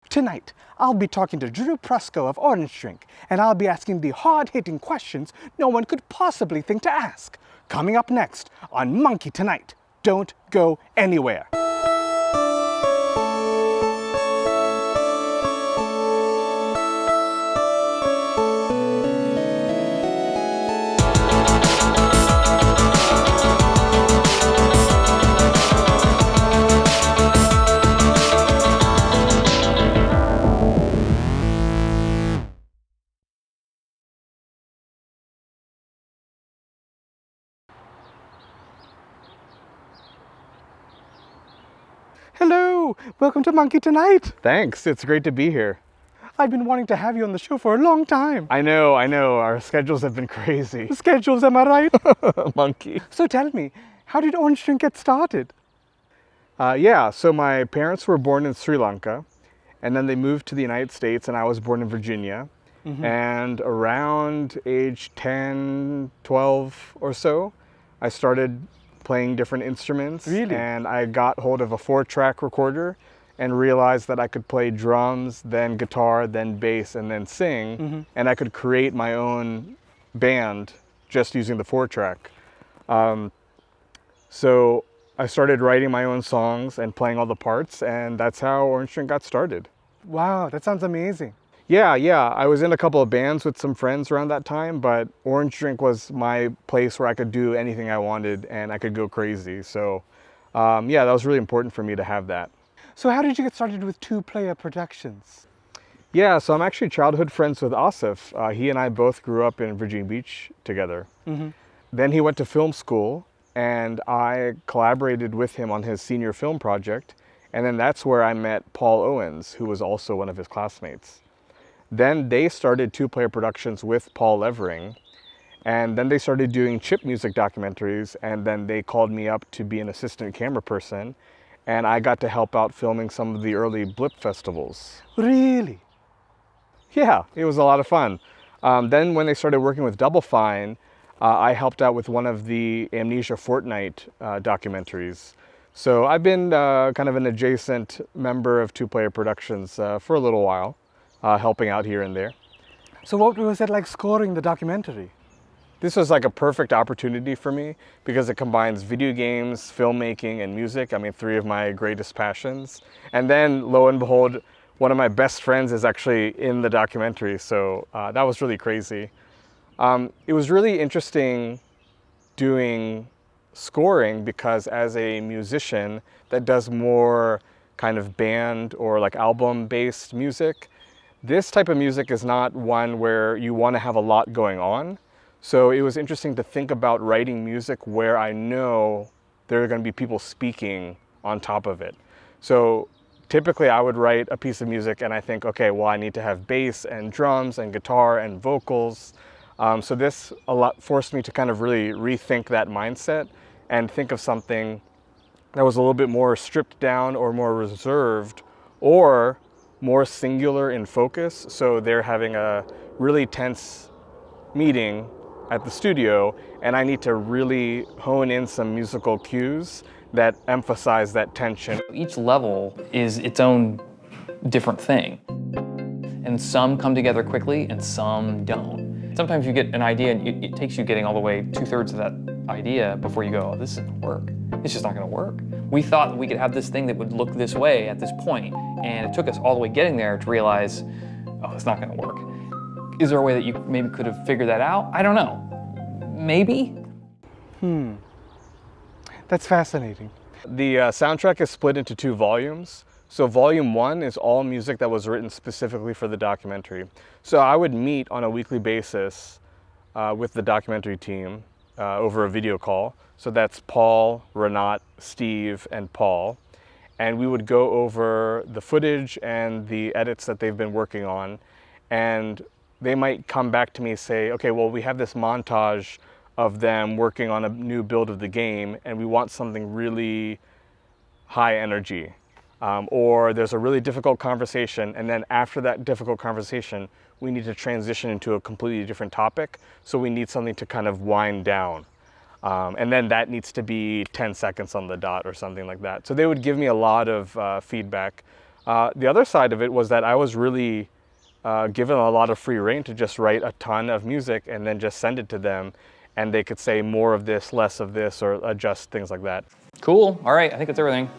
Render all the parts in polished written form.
Tonight, I'll be talking to Drew Prusko of Orange Drink, and I'll be asking the hard-hitting questions no one could possibly think to ask. Coming up next on Monkey Tonight. Don't go anywhere. Hello, welcome to Monkey Tonight. Thanks, it's great to be here. I've been wanting to have you on the show for a long time. I know, our schedules have been crazy. Schedules, am I right? Monkey. So tell me, how did Orange Drink get started? So my parents were born in Sri Lanka, and then they moved to the United States, and I was born in Virginia. And around age 10, 12 or so, I started playing different instruments. Really? And I got hold of a 4-track recorder and realized that I could play drums, then guitar, then bass, and then sing. And I could create my own band just using the 4-track. So I started writing my own songs and playing all the parts, and that's how Orange Drink got started. Wow, that sounds amazing. Yeah, I was in a couple of bands with some friends around that time, but Orange Drink was my place where I could do anything I wanted and I could go crazy. So that was really important for me to have that. So how did you get started with two-player productions? Yeah, so I'm actually childhood friends with Asif. He and I both grew up in Virginia Beach together. Then he went to film school, and I collaborated with him on his senior film project. And then that's where I met Paul Owens, who was also one of his classmates. Then they started two-player productions with Paul Levering, and then they started doing chip music documentaries, and then they called me up to be an assistant camera person, and I got to help out filming some of the early Blip festivals. Really? Yeah, it was a lot of fun. Then when they started working with Double Fine, I helped out with one of the Amnesia Fortnite documentaries. So I've been kind of an adjacent member of two-player productions for a little while. Helping out here and there. So what was it like scoring the documentary? This was like a perfect opportunity for me because it combines video games, filmmaking, and music. I mean, 3 of my greatest passions. And then, lo and behold, one of my best friends is actually in the documentary, so that was really crazy. It was really interesting doing scoring because as a musician that does more kind of band or like album-based music, this type of music is not one where you want to have a lot going on. So it was interesting to think about writing music where I know there are going to be people speaking on top of it. So typically I would write a piece of music and I think, okay, well, I need to have bass and drums and guitar and vocals. So this forced me to kind of really rethink that mindset and think of something that was a little bit more stripped down or more reserved or more singular in focus. So they're having a really tense meeting at the studio and I need to really hone in some musical cues that emphasize that tension. Each level is its own different thing. And some come together quickly and some don't. Sometimes you get an idea and it takes you getting all the way 2/3 of that idea before you go, oh, this isn't gonna work. It's just not gonna work. We thought that we could have this thing that would look this way at this point, and it took us all the way getting there to realize, oh, it's not gonna work. Is there a way that you maybe could have figured that out? I don't know. Maybe? That's fascinating. The soundtrack is split into 2 volumes. So volume 1 is all music that was written specifically for the documentary. So I would meet on a weekly basis with the documentary team over a video call. So that's Paul, Renat, Steve, and Paul. And we would go over the footage and the edits that they've been working on. And they might come back to me and say, okay, well, we have this montage of them working on a new build of the game, and we want something really high energy. Or there's a really difficult conversation, and then after that difficult conversation, we need to transition into a completely different topic. So we need something to kind of wind down. And then that needs to be 10 seconds on the dot or something like that. So they would give me a lot of feedback. The other side of it was that I was really given a lot of free rein to just write a ton of music and then just send it to them, and they could say more of this, less of this, or adjust things like that. Cool. All right, I think that's everything.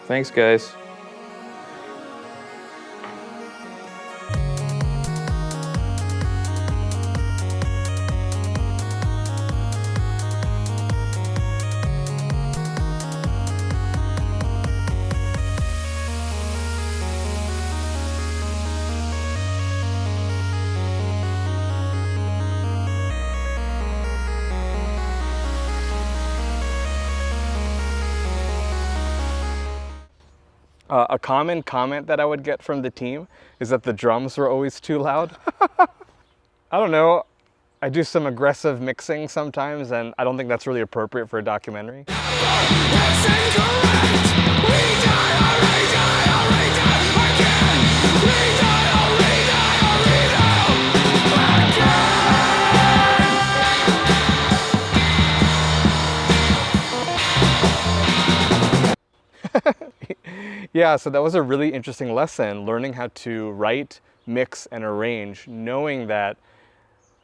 Thanks, guys. A common comment that I would get from the team is that the drums were always too loud. I don't know, I do some aggressive mixing sometimes, and I don't think that's really appropriate for a documentary. Yeah, so that was a really interesting lesson, learning how to write, mix, and arrange, knowing that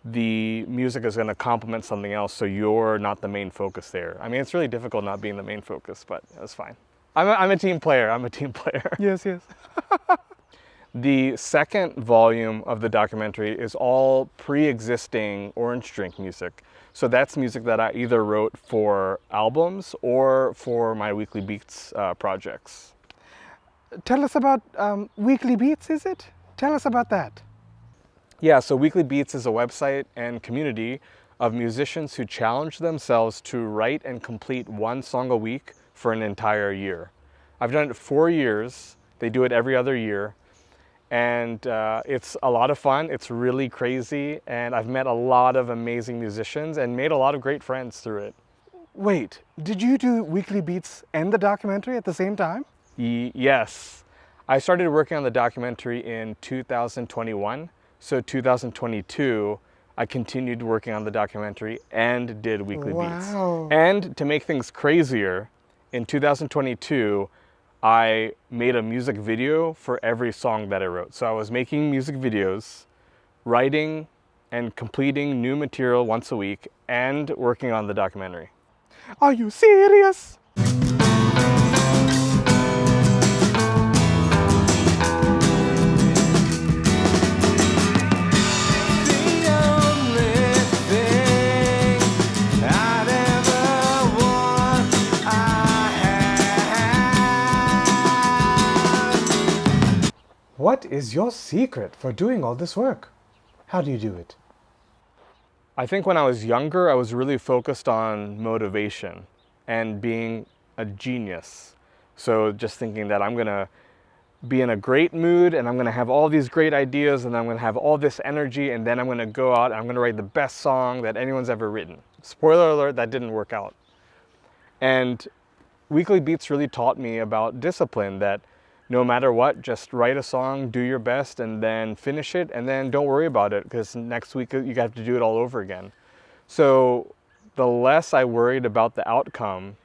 the music is going to complement something else, so you're not the main focus there. I mean, it's really difficult not being the main focus, but it was fine. I'm a team player. I'm a team player. Yes, yes. The second volume of the documentary is all pre-existing Orange Drink music. So that's music that I either wrote for albums or for my Weekly Beats projects. Tell us about Weekly Beats, is it? Tell us about that. Yeah, so Weekly Beats is a website and community of musicians who challenge themselves to write and complete one song a week for an entire year. I've done it 4 years. They do it every other year. And it's a lot of fun. It's really crazy. And I've met a lot of amazing musicians and made a lot of great friends through it. Wait, did you do Weekly Beats and the documentary at the same time? Yes. I started working on the documentary in 2021. So 2022, I continued working on the documentary and did Weekly Beats. Wow. And to make things crazier, in 2022, I made a music video for every song that I wrote. So I was making music videos, writing and completing new material once a week, and working on the documentary. Are you serious? What is your secret for doing all this work? How do you do it? I think when I was younger, I was really focused on motivation and being a genius. So just thinking that I'm going to be in a great mood and I'm going to have all these great ideas and I'm going to have all this energy, and then I'm going to go out and I'm going to write the best song that anyone's ever written. Spoiler alert, that didn't work out. And Weekly Beats really taught me about discipline, that no matter what, just write a song, do your best, and then finish it, and then don't worry about it, because next week you have to do it all over again. So the less I worried about the outcome,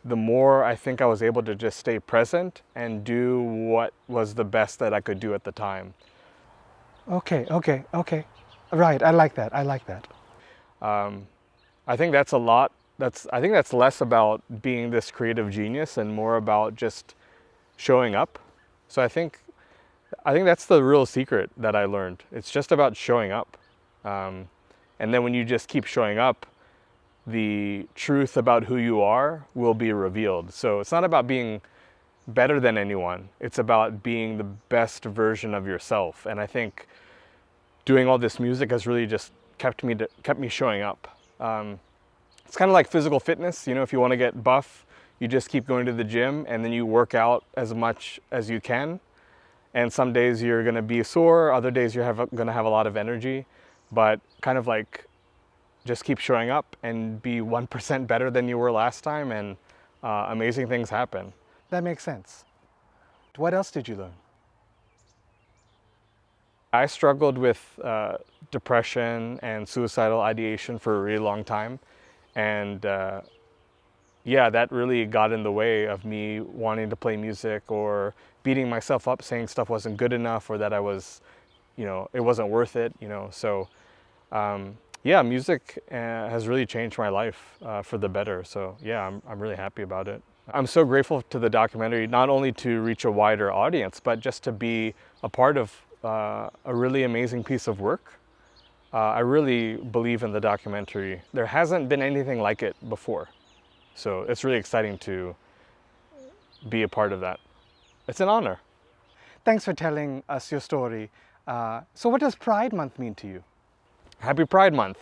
the more I think I was able to just stay present and do what was the best that I could do at the time. Okay. Right, I like that. I think that's a lot. I think that's less about being this creative genius and more about just showing up. So I think that's the real secret that I learned. It's just about showing up. And then when you just keep showing up, the truth about who you are will be revealed. So it's not about being better than anyone. It's about being the best version of yourself. And I think doing all this music has really just kept me showing up. It's kind of like physical fitness. You know, if you want to get buff, you just keep going to the gym and then you work out as much as you can. And some days you're going to be sore, other days you're going to have a lot of energy, but kind of like just keep showing up and be 1% better than you were last time, and amazing things happen. That makes sense. What else did you learn? I struggled with depression and suicidal ideation for a really long time. And yeah, that really got in the way of me wanting to play music or beating myself up saying stuff wasn't good enough or that I was, it wasn't worth it, So, yeah, music has really changed my life for the better. So, yeah, I'm really happy about it. I'm so grateful to the documentary, not only to reach a wider audience, but just to be a part of a really amazing piece of work. I really believe in the documentary. There hasn't been anything like it before. So it's really exciting to be a part of that. It's an honor. Thanks for telling us your story. So what does Pride Month mean to you? Happy Pride Month.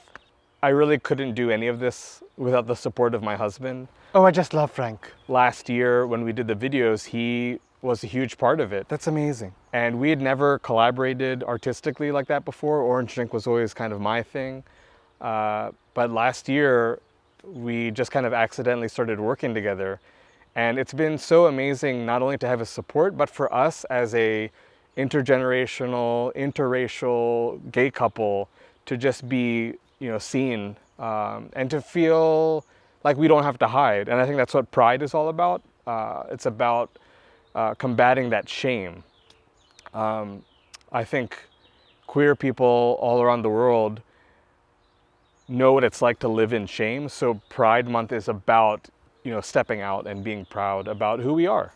I really couldn't do any of this without the support of my husband. Oh, I just love Frank. Last year when we did the videos, he was a huge part of it. That's amazing. And we had never collaborated artistically like that before. Orange Drink was always kind of my thing. But last year, we just kind of accidentally started working together. And it's been so amazing not only to have his support, but for us as a intergenerational, interracial gay couple to just be, seen and to feel like we don't have to hide. And I think that's what Pride is all about. It's about combating that shame. I think queer people all around the world know what it's like to live in shame. So Pride Month is about, stepping out and being proud about who we are,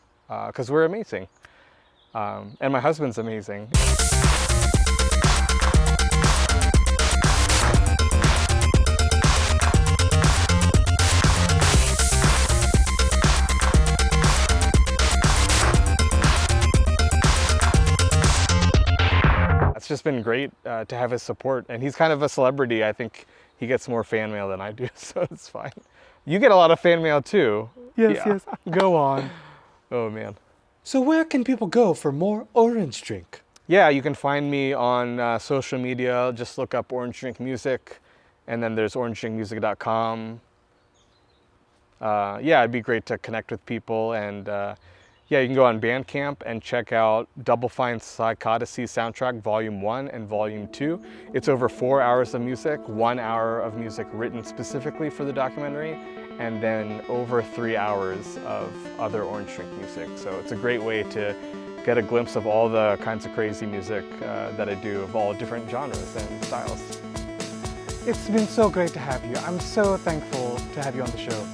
because we're amazing. And my husband's amazing. It's just been great to have his support, and he's kind of a celebrity. I think he gets more fan mail than I do, so it's fine. You get a lot of fan mail too. Yes. Go on. Oh man. So where can people go for more Orange Drink? Yeah, you can find me on social media. Just look up Orange Drink Music, and then there's orangedrinkmusic.com. Yeah, it'd be great to connect with people, and yeah, you can go on Bandcamp and check out Double Fine PsychOdyssey soundtrack Volume 1 and Volume 2. It's over 4 hours of music, 1 hour of music written specifically for the documentary, and then over 3 hours of other Orange Drink music. So it's a great way to get a glimpse of all the kinds of crazy music that I do of all different genres and styles. It's been so great to have you. I'm so thankful to have you on the show.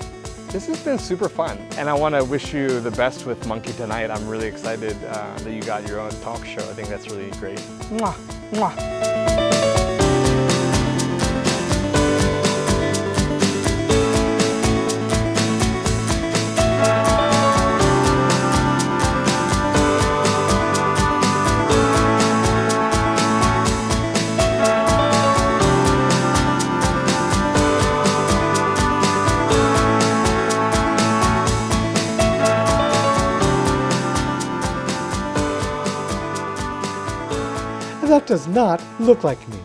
This has been super fun, and I want to wish you the best with Monkey Tonight. I'm really excited that you got your own talk show. I think that's really great. Mwah, mwah. That does not look like me.